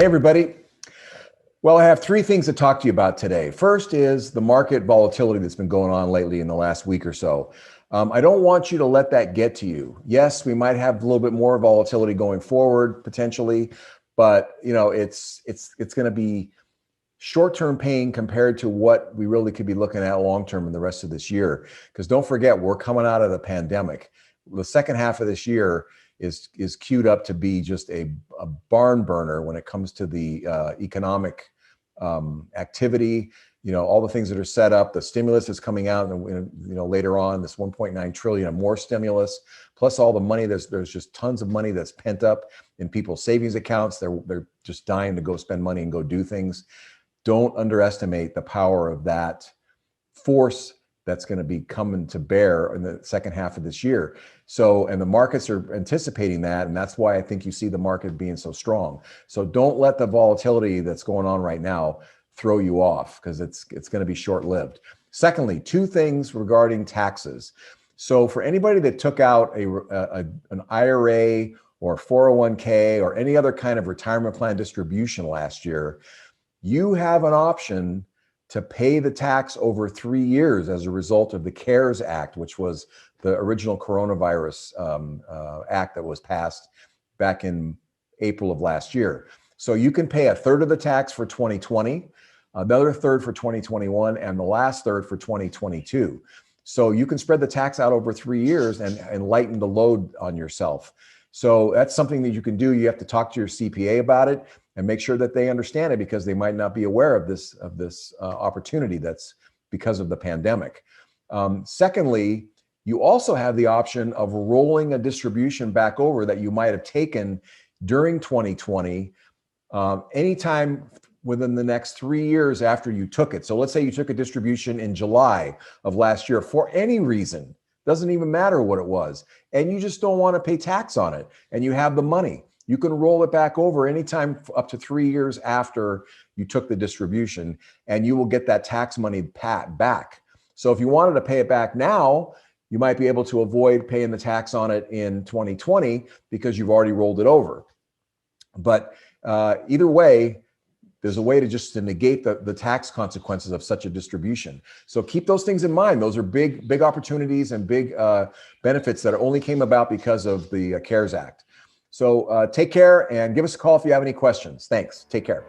Hey, everybody. Well, I have three things to talk to you about today. First is the market volatility that's been going on lately in the last week or so. I don't want you to let that get to you. Yes, we might have a little bit more volatility going forward potentially, but it's going to be short-term pain compared to what we really could be looking at long-term in the rest of this year. Because don't forget, we're coming out of the pandemic. The second half of this year is queued up to be just a barn burner when it comes to the economic activity. All the things that are set up, the stimulus is coming out, and later on, this 1.9 trillion of more stimulus, plus all the money. There's just tons of money that's pent up in people's savings accounts. They're just dying to go spend money and go do things. Don't underestimate the power of that force that's going to be coming to bear in the second half of this year. And the markets are anticipating that, and that's why I think you see the market being so strong. So don't let the volatility that's going on right now throw you off, because it's going to be short-lived. Secondly, two things regarding taxes. So for anybody that took out an IRA or 401k or any other kind of retirement plan distribution last year, you have an option to pay the tax over 3 years as a result of the CARES Act, which was the original coronavirus act that was passed back in April of last year. So you can pay a third of the tax for 2020, another third for 2021, and the last third for 2022. So you can spread the tax out over 3 years and lighten the load on yourself. So that's something that you can do. You have to talk to your CPA about it and make sure that they understand it, because they might not be aware of this opportunity that's because of the pandemic. Secondly, you also have the option of rolling a distribution back over that you might have taken during 2020 anytime within the next 3 years after you took it. So let's say you took a distribution in July of last year for any reason, doesn't even matter what it was, and you just don't want to pay tax on it, and you have the money. You can roll it back over anytime up to 3 years after you took the distribution, and you will get that tax money back. So if you wanted to pay it back now, you might be able to avoid paying the tax on it in 2020 because you've already rolled it over. But either way, there's a way to negate the tax consequences of such a distribution. So keep those things in mind. Those are big opportunities and big benefits that only came about because of the CARES Act. So take care and give us a call if you have any questions. Thanks. Take care.